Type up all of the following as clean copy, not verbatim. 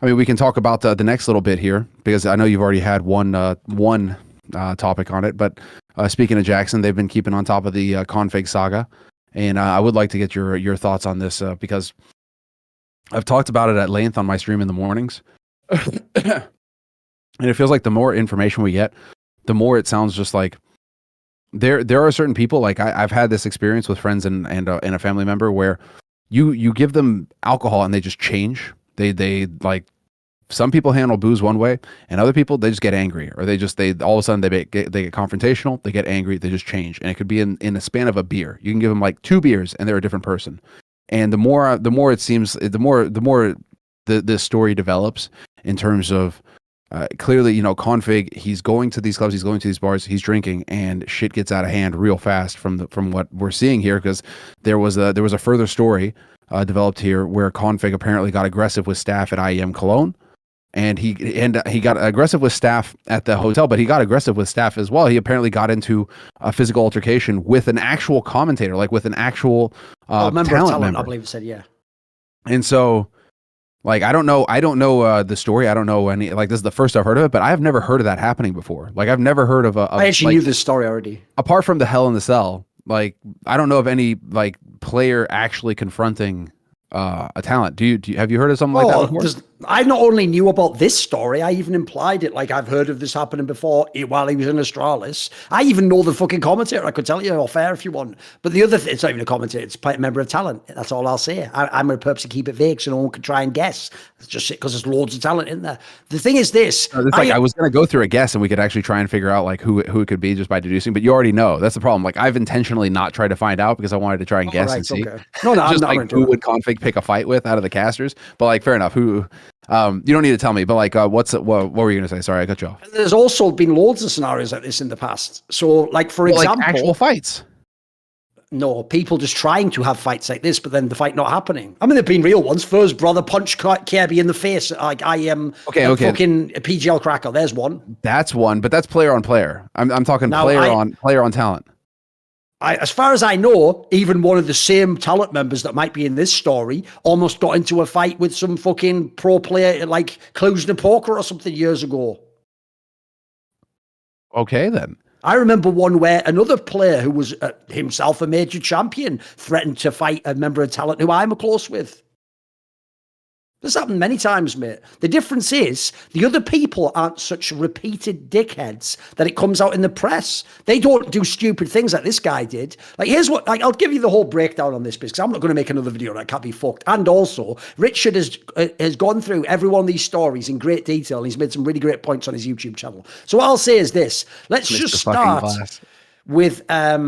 I mean, we can talk about the next little bit here because I know you've already had one topic on it. But speaking of Jackson, they've been keeping on top of the k0nfig saga, and I would like to get your thoughts on this because I've talked about it at length on my stream in the mornings, and it feels like the more information we get, the more it sounds just like there are certain people, like I've had this experience with friends and a family member where you give them alcohol and they just change. They like, some people handle booze one way, and other people, they just get angry, or they all of a sudden they get confrontational, they get angry, they just change. And it could be in the span of a beer. You can give them like 2 beers and they're a different person. And the more it seems, the more the story develops in terms of clearly, k0nfig, he's going to these clubs, he's going to these bars, he's drinking, and shit gets out of hand real fast from what we're seeing here, because there was a further story developed here where k0nfig apparently got aggressive with staff at IEM Cologne, and he got aggressive with staff at the hotel, but he got aggressive with staff as well. He apparently got into a physical altercation with an actual commentator, like with an actual talent member. I believe it said, yeah. And so, like, I don't know the story. I don't know any, like, this is the first I've heard of it, but I have never heard of that happening before. Like, I've never heard of I actually knew this story already. Apart from the Hell in the Cell, like, I don't know of any, like, player actually confronting a talent. Do you have you heard of something like that before? I not only knew about this story, I even implied it. Like, I've heard of this happening before while he was in Astralis. I even know the fucking commentator. I could tell you off air if you want. But the other thing, it's not even a commentator, it's a member of talent. That's all I'll say. I'm going to purposely keep it vague so no one can try and guess. It's just because there's loads of talent in there. The thing is this. I was going to go through a guess and we could actually try and figure out like who it could be just by deducing, but you already know. That's the problem. Like, I've intentionally not tried to find out because I wanted to try and guess and see. Okay. No, just I'm not like, who would k0nfig pick a fight with out of the casters? But like, fair enough. Who? You don't need to tell me, but like, what were you going to say? Sorry, I cut you off. There's also been loads of scenarios like this in the past. So, like, for example, like actual fights. No, people just trying to have fights like this, but then the fight not happening. I mean, there've been real ones. Fur's brother punched Kirby in the face. Like, I am fucking a PGL cracker. There's one. That's one, but that's player on player. I'm talking now, player on talent. As far as I know, even one of the same talent members that might be in this story almost got into a fight with some fucking pro player like k0nfig Poker or something years ago. Okay, then. I remember one where another player who was himself a major champion threatened to fight a member of talent who I'm close with. This happened many times, mate. The difference is the other people aren't such repeated dickheads that it comes out in the press. They don't do stupid things like this guy did. Like, here's what, like, I'll give you the whole breakdown on this because I'm not going to make another video that can't be fucked. And also, Richard has gone through every one of these stories in great detail. And he's made some really great points on his YouTube channel. So what I'll say is this. Let's just start with, let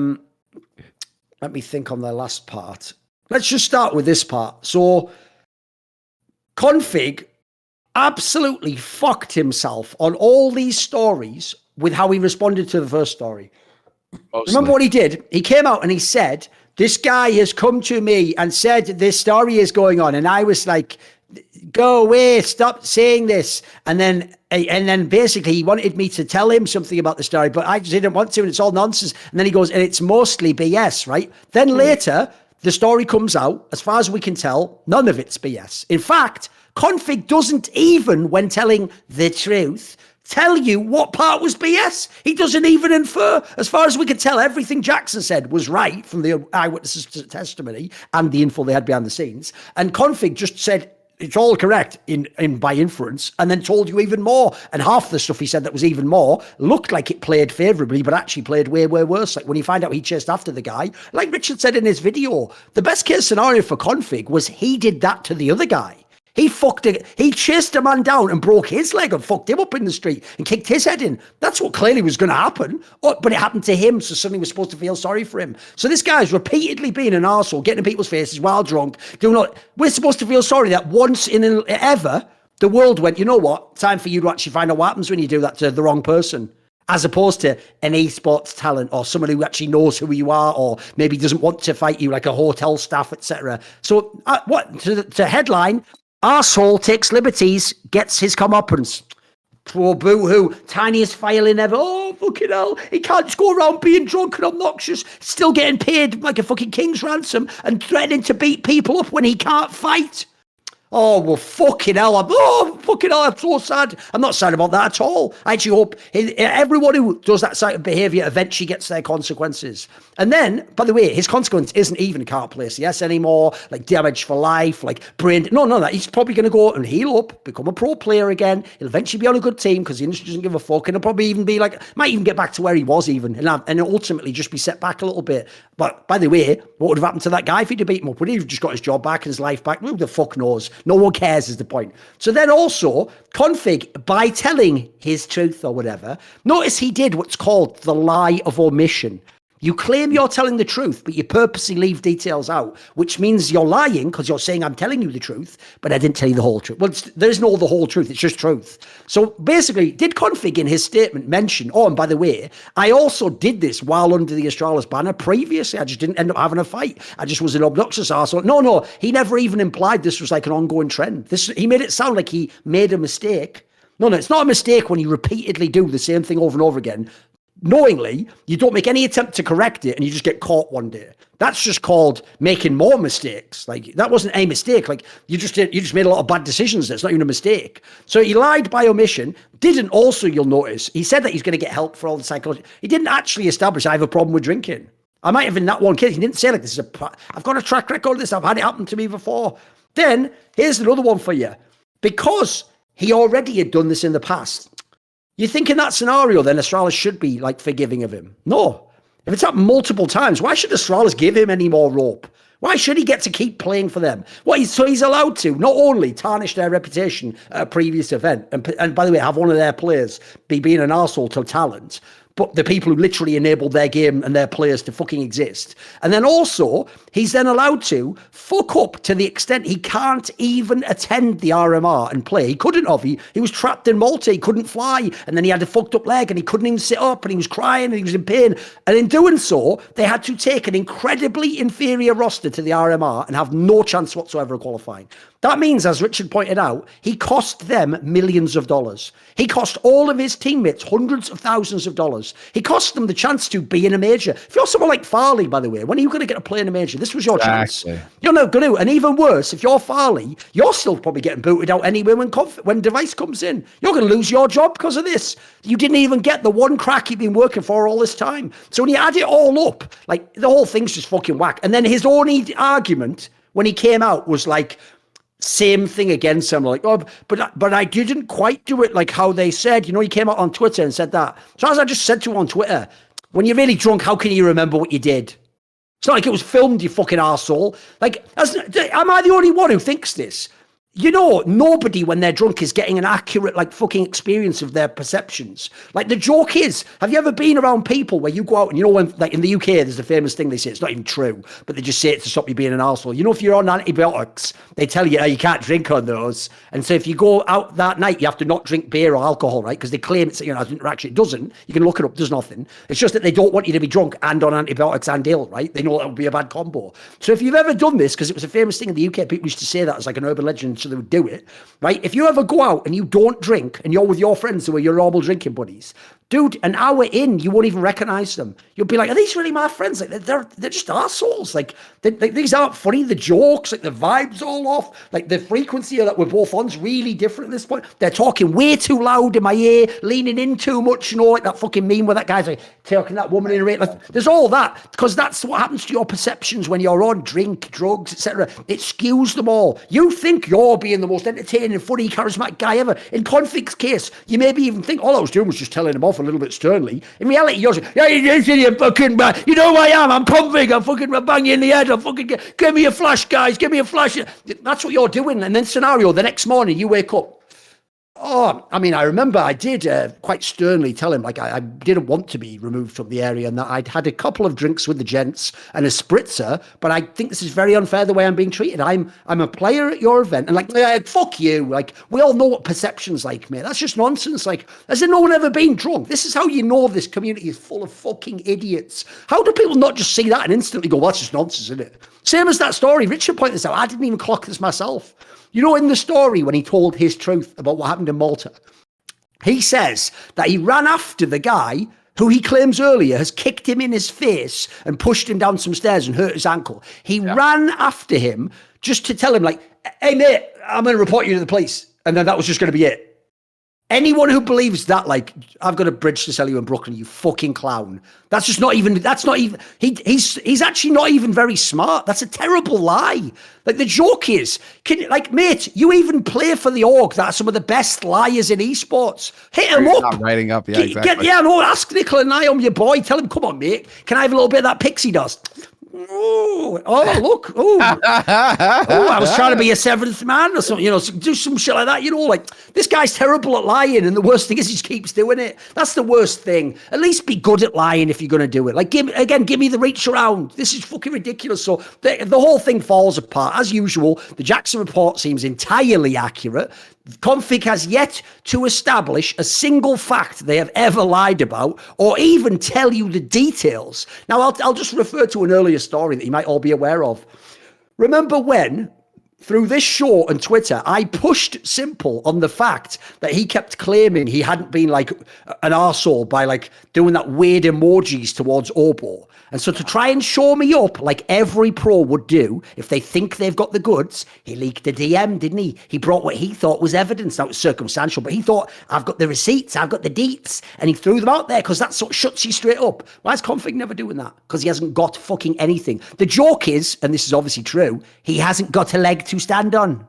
me think on the last part. Let's just start with this part. So, k0nfig absolutely fucked himself on all these stories with how he responded to the first story. Mostly. Remember what he did? He came out and he said, this guy has come to me and said this story is going on. And I was like, go away, stop saying this. And then basically he wanted me to tell him something about the story, but I just didn't want to, and it's all nonsense. And then he goes, and it's mostly BS, right? Then later, the story comes out. As far as we can tell, none of it's BS. In fact, k0nfig doesn't even, when telling the truth, tell you what part was BS. He doesn't even infer. As far as we can tell, everything Jackson said was right from the eyewitnesses' testimony and the info they had behind the scenes. And k0nfig just said it's all correct in by inference, and then told you even more. And half the stuff he said that was even more looked like it played favorably, but actually played way, way worse. Like when you find out he chased after the guy, like Richard said in his video, the best case scenario for k0nfig was he did that to the other guy. He chased a man down and broke his leg and fucked him up in the street and kicked his head in. That's what clearly was going to happen. But it happened to him, so suddenly we're supposed to feel sorry for him. So this guy's repeatedly being an arsehole, getting in people's faces while drunk. We're supposed to feel sorry that once in ever, the world went, you know what? Time for you to actually find out what happens when you do that to the wrong person. As opposed to an esports talent or someone who actually knows who you are or maybe doesn't want to fight you, like a hotel staff, etc. So to headline, arsehole takes liberties, gets his comeuppance. Poor boo-hoo, tiniest violin ever. Oh, fucking hell. He can't just go around being drunk and obnoxious, still getting paid like a fucking king's ransom and threatening to beat people up when he can't fight. Oh, well, fucking hell. I'm so sad. I'm not sad about that at all. I actually hope everyone who does that sort of behavior eventually gets their consequences. And then, by the way, his consequence isn't even can't play CS anymore, like damage for life, like brain. No, he's probably going to go and heal up, become a pro player again. He'll eventually be on a good team because the industry doesn't give a fuck. And he'll probably even be like, might even get back to where he was even. And ultimately just be set back a little bit. But by the way, what would have happened to that guy if he'd beat him up? Would he have just got his job back and his life back? Who the fuck knows? No one cares is the point. So then also, k0nfig, by telling his truth or whatever, notice he did what's called the lie of omission. You claim you're telling the truth, but you purposely leave details out, which means you're lying because you're saying I'm telling you the truth, but I didn't tell you the whole truth. Well, there's no the whole truth. It's just truth. So basically, did k0nfig in his statement mention, oh, and by the way, I also did this while under the Astralis banner previously. I just didn't end up having a fight. I just was an obnoxious arsehole. No, he never even implied this was like an ongoing trend. He made it sound like he made a mistake. No, it's not a mistake when you repeatedly do the same thing over and over again. Knowingly, you don't make any attempt to correct it and you just get caught one day. That's just called making more mistakes. Like, that wasn't a mistake. Like, you just made a lot of bad decisions. It's not even a mistake. So he lied by omission. Didn't also, you'll notice, he said that he's going to get help for all the psychology. He didn't actually establish I have a problem with drinking. I might have in that one case. He didn't say like, I've got a track record of this. I've had it happen to me before. Then here's another one for you. Because he already had done this in the past, you think in that scenario, then Astralis should be like forgiving of him? No. If it's happened multiple times, why should Astralis give him any more rope? Why should he get to keep playing for them? So he's allowed to not only tarnish their reputation at a previous event, and by the way, have one of their players be being an arsehole to talent, but the people who literally enabled their game and their players to fucking exist. And then also, he's then allowed to fuck up to the extent he can't even attend the RMR and play. He couldn't have. He was trapped in Malta. He couldn't fly. And then he had a fucked up leg and he couldn't even sit up and he was crying and he was in pain. And in doing so, they had to take an incredibly inferior roster to the RMR and have no chance whatsoever of qualifying. That means, as Richard pointed out, he cost them millions of dollars. He cost all of his teammates hundreds of thousands of dollars. He cost them the chance to be in a major. If you're someone like Farley, by the way, when are you going to get to play in a major? This was your chance. You're not going to. And even worse, if you're Farley, you're still probably getting booted out anyway when Device comes in. You're going to lose your job because of this. You didn't even get the one crack you've been working for all this time. So when you add it all up, like, the whole thing's just fucking whack. And then his only argument when he came out was like, same thing again, Semmler, like, oh, but I didn't quite do it like how they said. You know, he came out on Twitter and said that. So as I just said to him on Twitter, when you're really drunk, how can you remember what you did? It's not like it was filmed, you fucking arsehole. Like, am I the only one who thinks this? You know, nobody when they're drunk is getting an accurate, like, fucking experience of their perceptions. Like, the joke is, have you ever been around people where you go out and, you know, when, like, in the UK, there's a famous thing they say, it's not even true, but they just say it to stop you being an arsehole. You know, if you're on antibiotics, they tell you, oh, you can't drink on those. And so if you go out that night, you have to not drink beer or alcohol, right? Because they claim it's, you know, an interaction. It doesn't. You can look it up. Does nothing. It's just that they don't want you to be drunk and on antibiotics and ill, right? They know that would be a bad combo. So if you've ever done this, because it was a famous thing in the UK, people used to say that as like an urban legend, so they would do it. Right? If you ever go out and you don't drink and you're with your friends who are your normal drinking buddies, dude, an hour in, you won't even recognize them. You'll be like, are these really my friends? Like, they're just assholes. Like, these aren't funny. The jokes, like, the vibes all off. Like, the frequency that we're both on's really different at this point. They're talking way too loud in my ear, leaning in too much, you know, like that fucking meme where that guy's like, taking that woman in a rate. Like, there's all that, because that's what happens to your perceptions when you're on drink, drugs, etc. It skews them all. You think you're being the most entertaining, funny, charismatic guy ever. In k0nfig's case, you maybe even think all I was doing was just telling him off a little bit sternly. In reality, you're saying, yeah, you fucking, you know who I am, I'm k0nfig, I'm fucking bang you in the head, I'm fucking, give me a flash, guys, give me a flash. That's what you're doing. And then scenario, the next morning, you wake up, oh, I mean, I remember I did quite sternly tell him, like, I didn't want to be removed from the area and that I'd had a couple of drinks with the gents and a spritzer, but I think this is very unfair the way I'm being treated. I'm a player at your event, and like, fuck you. Like, we all know what perception's like, mate. That's just nonsense. Like, has there no one ever been drunk? This is how you know this community is full of fucking idiots. How do people not just see that and instantly go, well, that's just nonsense, isn't it? Same as that story. Richard pointed this out. I didn't even clock this myself. You know, in the story, when he told his truth about what happened in Malta, he says that he ran after the guy who he claims earlier has kicked him in his face and pushed him down some stairs and hurt his ankle. He ran after him just to tell him like, hey mate, I'm going to report you to the police. And then that was just going to be it. Anyone who believes that, like, I've got a bridge to sell you in Brooklyn, you fucking clown. He's actually not even very smart. That's a terrible lie. Like, the joke is, mate, you even play for the org that are some of the best liars in esports. Hit him up. Not writing up, yeah, exactly. Ask Nicola and I, I'm your boy. Tell him, come on, mate. Can I have a little bit of that pixie dust? Look. I was trying to be a seventh man or something, do some shit like that, like, this guy's terrible at lying, and the worst thing is he just keeps doing it. That's the worst thing. At least be good at lying if you're going to do it. Like, give me the reach around. This is fucking ridiculous. So the whole thing falls apart. As usual, the Jackson report seems entirely accurate. k0nfig has yet to establish a single fact they have ever lied about, or even tell you the details. Now, I'll just refer to an earlier story that you might all be aware of. Remember when, through this show and Twitter, I pushed Simple on the fact that he kept claiming he hadn't been like an arsehole by like doing that weird emojis towards Obo. And so to try and show me up like every pro would do if they think they've got the goods, he leaked a DM, didn't he? He brought what he thought was evidence. That was circumstantial, but he thought, I've got the receipts, I've got the deets, and he threw them out there because that's what shuts you straight up. Why is k0nfig never doing that? Because he hasn't got fucking anything. The joke is, and this is obviously true, he hasn't got a leg to stand on.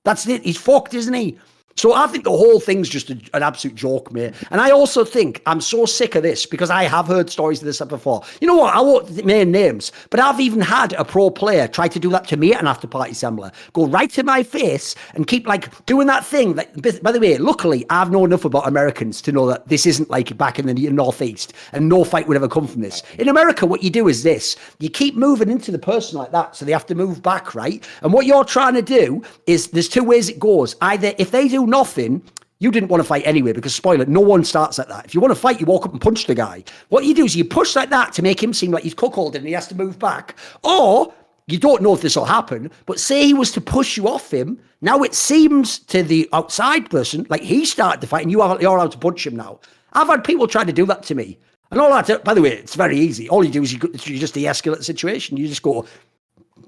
That's it. He's fucked, isn't he? So I think the whole thing's just an absolute joke, mate. And I also think I'm so sick of this because I have heard stories of this before. You know what? I won't name names, but I've even had a pro player try to do that to me at an after party Semmler. Go right to my face and keep like doing that thing. Like, by the way, luckily I've known enough about Americans to know that this isn't like back in the Northeast and no fight would ever come from this. In America, what you do is this. You keep moving into the person like that, so they have to move back, right? And what you're trying to do is there's two ways it goes. Either if they do nothing, you didn't want to fight anyway, because spoiler, no one starts like that. If you want to fight, you walk up and punch the guy. What you do is you push like that to make him seem like he's cuckolded and he has to move back. Or you don't know if this will happen, but say he was to push you off him, now it seems to the outside person like he started the fight and you're allowed to punch him now. I've had people try to do that to me. And all that, by the way, it's very easy. All you do is you just de-escalate the situation. You just go,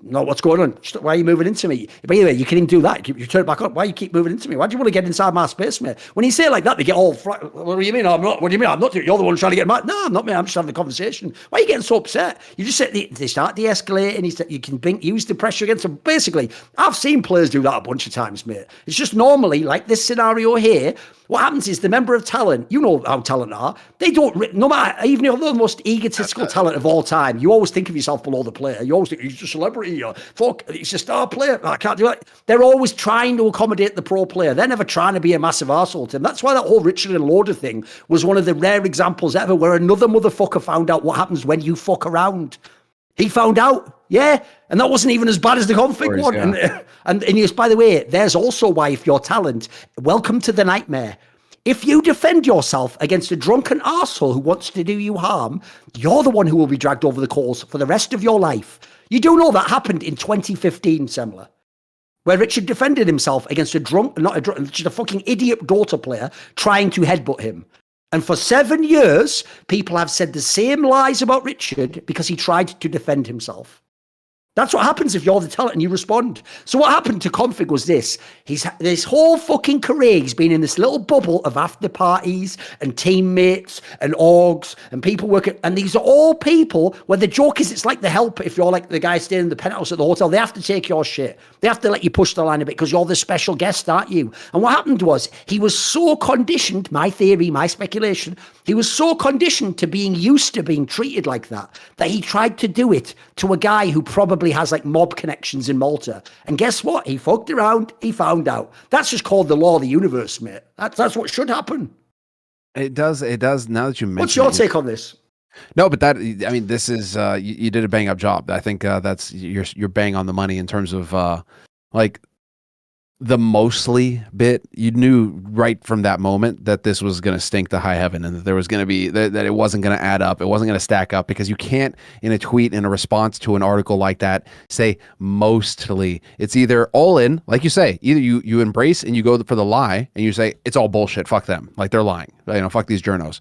no, what's going on? Why are you moving into me? But anyway, you can even do that. You turn it back up. Why you keep moving into me? Why do you want to get inside my space, mate? When you say it like that, they get all, what do you mean? I'm not. What do you mean? I'm not. You're the one trying to get mad. No, I'm not, mate. I'm just having a conversation. Why are you getting so upset? You just say they start de-escalating. You can use the pressure against them. Basically, I've seen players do that a bunch of times, mate. It's just normally, like this scenario here, what happens is the member of talent, you know how talent are, they don't, no matter, even if they're the most egotistical talent of all time, you always think of yourself below the player. You always think, he's a celebrity, or fuck, he's a star player, I can't do that. They're always trying to accommodate the pro player. They're never trying to be a massive arsehole to him. That's why that whole Richard and Loader thing was one of the rare examples ever where another motherfucker found out what happens when you fuck around. He found out, yeah, and that wasn't even as bad as the k0nfig one. Yeah. And yes, by the way, there's also why, if you're talent, welcome to the nightmare. If you defend yourself against a drunken arsehole who wants to do you harm, you're the one who will be dragged over the coals for the rest of your life. You do know that happened in 2015, Semmler, where Richard defended himself against just a fucking idiot Dota player trying to headbutt him. And for 7 years, people have said the same lies about Richard because he tried to defend himself. That's what happens if you're the talent and you respond. So what happened to k0nfig was this. This whole fucking career, he's been in this little bubble of after parties and teammates and orgs and people working. And these are all people where the joke is it's like the help. If you're like the guy staying in the penthouse at the hotel, they have to take your shit. They have to let you push the line a bit because you're the special guest, aren't you? And what happened was he was so conditioned, my theory, my speculation, he was so conditioned to being used to being treated like that he tried to do it to a guy who probably has like mob connections in Malta. And guess what? He fucked around. He found out. That's just called the law of the universe, mate. That's what should happen. It does. Now that you mention, what's your take on this? No, but this is you did a bang up job. I think that's you're bang on the money in terms of like the mostly bit. You knew right from that moment that this was going to stink to high heaven and that there was going to be that it wasn't going to add up. It wasn't going to stack up because you can't in a tweet, in a response to an article like that, say mostly. It's either all in, like you say, either you embrace and you go for the lie and you say it's all bullshit. Fuck them. Like they're lying. Fuck these journos.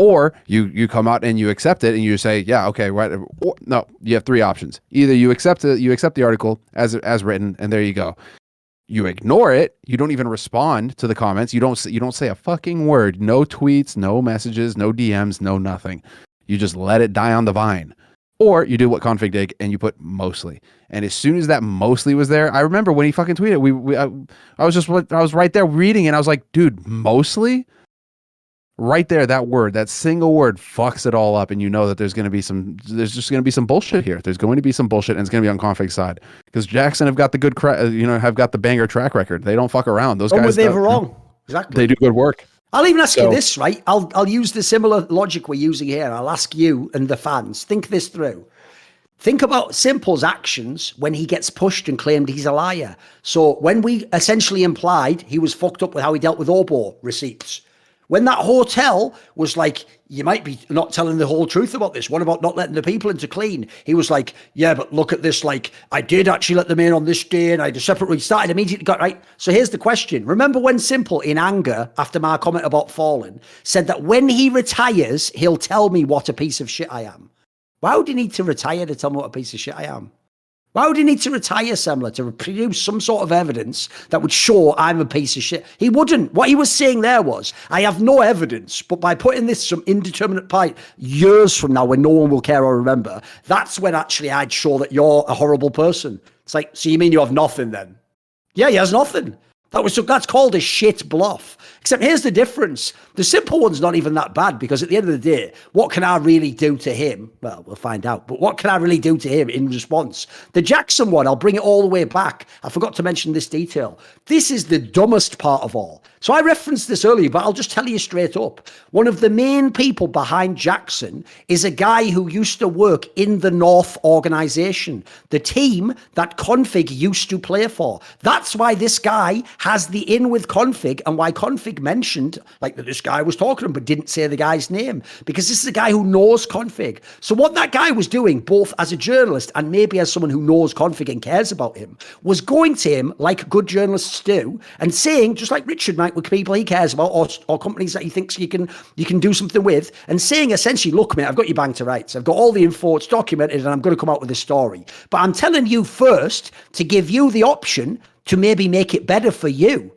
Or you come out and you accept it and you say, yeah, okay, right. Or, no, you have three options. Either you accept it, you accept the article as written, and there you go. You ignore it. You don't even respond to the comments. You don't say a fucking word. No tweets, no messages, no DMs, no nothing. You just let it die on the vine. Or you do what k0nfig did and you put mostly. And as soon as that mostly was there, I remember when he fucking tweeted, I was right there reading it. I was like, dude, mostly? Right there, that word, that single word fucks it all up. And you know that there's just going to be some bullshit here. There's going to be some bullshit and it's going to be on k0nfig's side. Because Jackson have got the good, have got the banger track record. They don't fuck around. Those guys. They were wrong. Exactly. They do good work. I'll even ask you this, right? I'll use the similar logic we're using here. I'll ask you and the fans, think this through. Think about Simple's actions when he gets pushed and claimed he's a liar. So when we essentially implied he was fucked up with how he dealt with Obo receipts, when that hotel was like, you might be not telling the whole truth about this. What about not letting the people into clean? He was like, yeah, but look at this. Like, I did actually let them in on this day and I just separately started immediately. Got right. So here's the question. Remember when Simple, in anger, after my comment about Fallen, said that when he retires, he'll tell me what a piece of shit I am? Why would he need to retire to tell me what a piece of shit I am? Why would he need to retire, Semmler, to produce some sort of evidence that would show I'm a piece of shit? He wouldn't. What he was saying there was, I have no evidence, but by putting this some indeterminate point years from now when no one will care or remember, that's when actually I'd show that you're a horrible person. It's like, so you mean you have nothing then? Yeah, he has nothing. That's called a shit bluff. Except here's the difference. The Simple one's not even that bad because at the end of the day, what can I really do to him? Well, we'll find out. But what can I really do to him in response? The Jackson one, I'll bring it all the way back. I forgot to mention this detail. This is the dumbest part of all. So I referenced this earlier, but I'll just tell you straight up. One of the main people behind Jackson is a guy who used to work in the North organization, the team that k0nfig used to play for. That's why this guy has the in with k0nfig and why k0nfig mentioned like that this guy was talking to him but didn't say the guy's name, because this is a guy who knows k0nfig. So what that guy was doing, both as a journalist and maybe as someone who knows k0nfig and cares about him, was going to him like good journalists do and saying, just like Richard might with people he cares about or companies that he thinks you can do something with, and saying essentially, look mate, I've got you bang to rights, I've got all the info, it's documented, and I'm going to come out with a story, but I'm telling you first to give you the option to maybe make it better for you.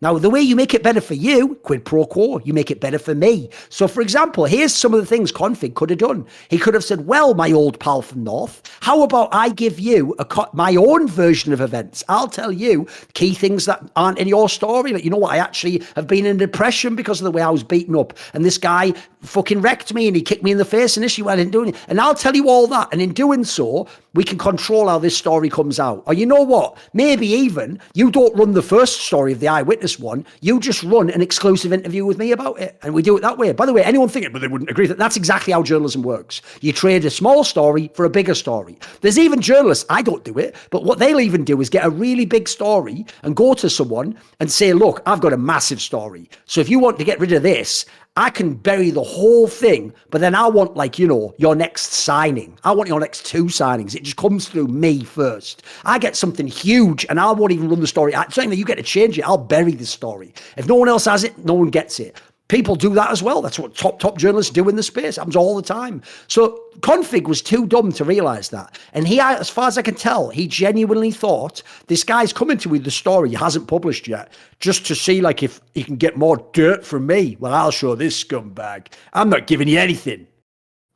Now, the way you make it better for you, quid pro quo, you make it better for me. So, for example, here's some of the things k0nfig could have done. He could have said, well, my old pal from North, how about I give you my own version of events? I'll tell you key things that aren't in your story. Like, you know what, I actually have been in depression because of the way I was beaten up. And this guy fucking wrecked me and he kicked me in the face initially when I didn't do anything. And I'll tell you all that. And in doing so, we can control how this story comes out. Or you know what? Maybe even you don't run the first story of the eyewitness one. You just run an exclusive interview with me about it. And we do it that way. By the way, anyone thinking, but they wouldn't agree, that's exactly how journalism works. You trade a small story for a bigger story. There's even journalists, I don't do it, but what they'll even do is get a really big story and go to someone and say, look, I've got a massive story. So if you want to get rid of this, I can bury the whole thing, but then I want, like, you know, your next signing. I want your next 2 signings. It just comes through me first. I get something huge and I won't even run the story. It's something that you get to change it. I'll bury the story. If no one else has it, no one gets it. People do that as well. That's what top journalists do in the space. It happens all the time. So k0nfig was too dumb to realize that. And he, as far as I can tell, he genuinely thought this guy's coming to with the story he hasn't published yet, just to see like if he can get more dirt from me. Well, I'll show this scumbag. I'm not giving you anything.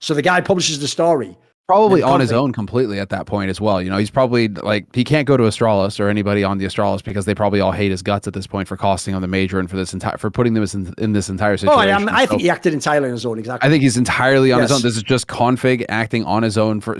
So the guy publishes the story. Probably on his own completely at that point as well. You know, he's probably like, he can't go to Astralis or anybody on the Astralis because they probably all hate his guts at this point for costing on the major and for this for putting them in this entire situation. Oh, I think he acted entirely on his own. Exactly. I think he's entirely on his own. This is just k0nfig acting on his own for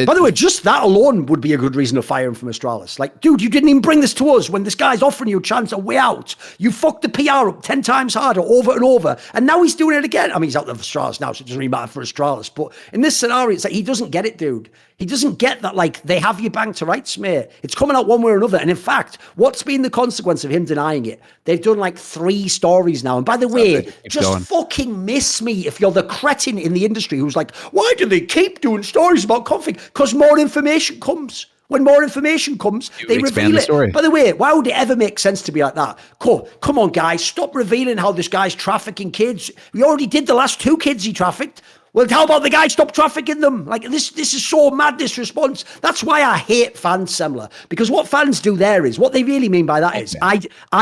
by the way, just that alone would be a good reason to fire him from Astralis. Like, dude, you didn't even bring this to us when this guy's offering you a chance, a way out. You fucked the PR up 10 times harder over and over. And now he's doing it again. I mean, he's out of Astralis now, so it doesn't really matter for Astralis. But in this scenario, it's like he doesn't get it, dude. He doesn't get that, like, they have you bang to rights, mate. It's coming out one way or another. And in fact, what's been the consequence of him denying it? They've done like 3 stories now. And by the way, just fucking miss me if you're the cretin in the industry who's like, why do they keep doing stories about k0nfig? Because more information comes. When more information comes, they reveal it. Story. By the way, why would it ever make sense to be like that? Come on, guys, stop revealing how this guy's trafficking kids. We already did the last 2 kids he trafficked. Well, how about the guy stop trafficking them? Like, this is so mad, this response. That's why I hate fans, Semmler. Because what fans do there is, what they really mean by that is, I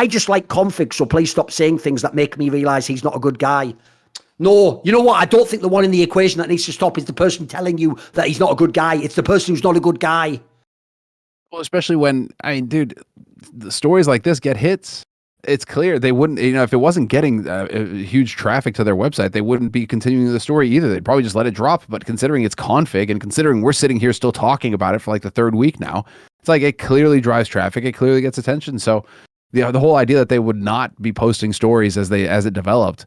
just like k0nfig, so please stop saying things that make me realise he's not a good guy. No, you know what? I don't think the one in the equation that needs to stop is the person telling you that he's not a good guy. It's the person who's not a good guy. Well, especially when, I mean, dude, the stories like this get hits. It's clear they wouldn't, if it wasn't getting huge traffic to their website, they wouldn't be continuing the story either. They'd probably just let it drop. But considering it's k0nfig and considering we're sitting here still talking about it for like the 3rd week now, it's like it clearly drives traffic. It clearly gets attention. So the whole idea that they would not be posting stories as it developed,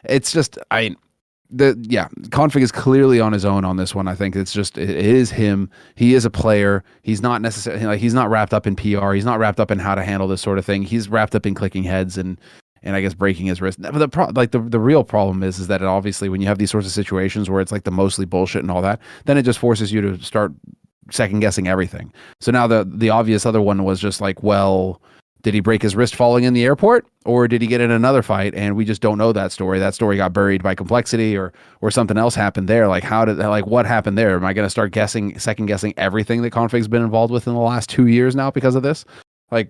it's just, k0nfig is clearly on his own on this one. I think it's just, it is him. He is a player. He's not necessarily, like, he's not wrapped up in PR. He's not wrapped up in how to handle this sort of thing. He's wrapped up in clicking heads and I guess breaking his wrist. But the real problem is that it obviously, when you have these sorts of situations where it's like the mostly bullshit and all that, then it just forces you to start second guessing everything. So now the obvious other one was just like, well, did he break his wrist falling in the airport, or did he get in another fight and we just don't know that story? That story got buried by complexity, or something else happened there. Like, what happened there? Am I going to start second guessing everything that k0nfig's been involved with in the last 2 years now because of this? Like,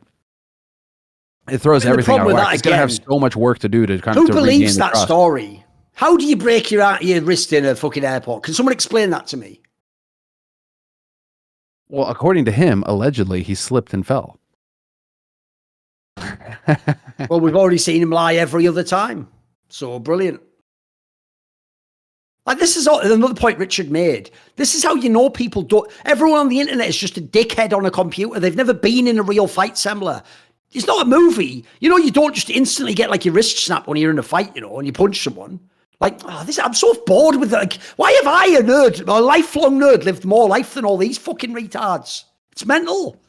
it throws everything out of whack. He's going to have so much work to do to kind of. Who believes that story? How do you break your wrist in a fucking airport? Can someone explain that to me? Well, according to him, allegedly he slipped and fell. Well, we've already seen him lie every other time. So brilliant. Like, this is another point Richard made. This is how you know people don't. Everyone on the internet is just a dickhead on a computer. They've never been in a real fight, Semmler. It's not a movie. You don't just instantly get like your wrist snapped when you're in a fight, and you punch someone. Like, I'm so bored with that. Like, why have I, a nerd, a lifelong nerd, lived more life than all these fucking retards? It's mental.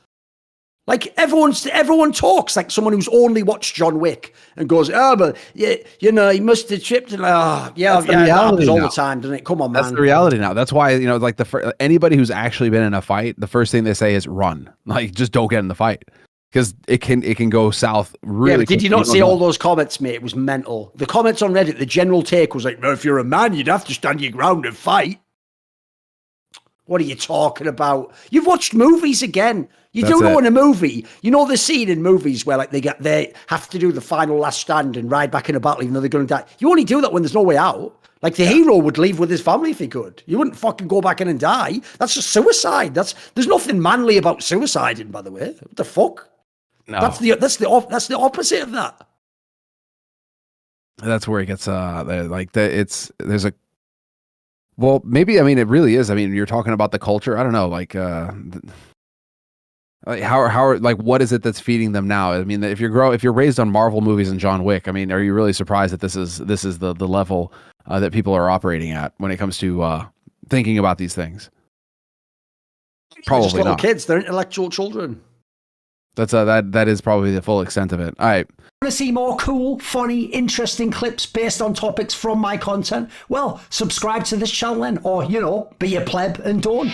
Like, everyone talks like someone who's only watched John Wick and goes, oh, but yeah, he must have tripped. And that happens all the time, doesn't it? Come on, man. That's the reality now. That's why, like anybody who's actually been in a fight, the first thing they say is run. Like, just don't get in the fight. Because it can go south really. Yeah, but did you not see all those comments, mate? It was mental. The comments on Reddit, the general take was like, well, if you're a man, you'd have to stand your ground and fight. What are you talking about? You've watched movies again. You do know in a movie, the scene in movies where like they have to do the final last stand and ride back in a battle even though they're going to die. You only do that when there's no way out. Like, the hero would leave with his family if he could. You wouldn't fucking go back in and die. That's just suicide. There's nothing manly about suiciding, by the way. What the fuck? No. That's the opposite of that. That's where it gets well, maybe, I mean, it really is. I mean, you're talking about the culture. I don't know, how what is it that's feeding them now? I mean, if you're raised on Marvel movies and John Wick, I mean, are you really surprised that this is the level that people are operating at when it comes to thinking about these things? Probably just little not. Kids, they're intellectual children. That's that is probably the full extent of it. All right. Want to see more cool, funny, interesting clips based on topics from my content? Well, subscribe to this channel then, or be a pleb and don't.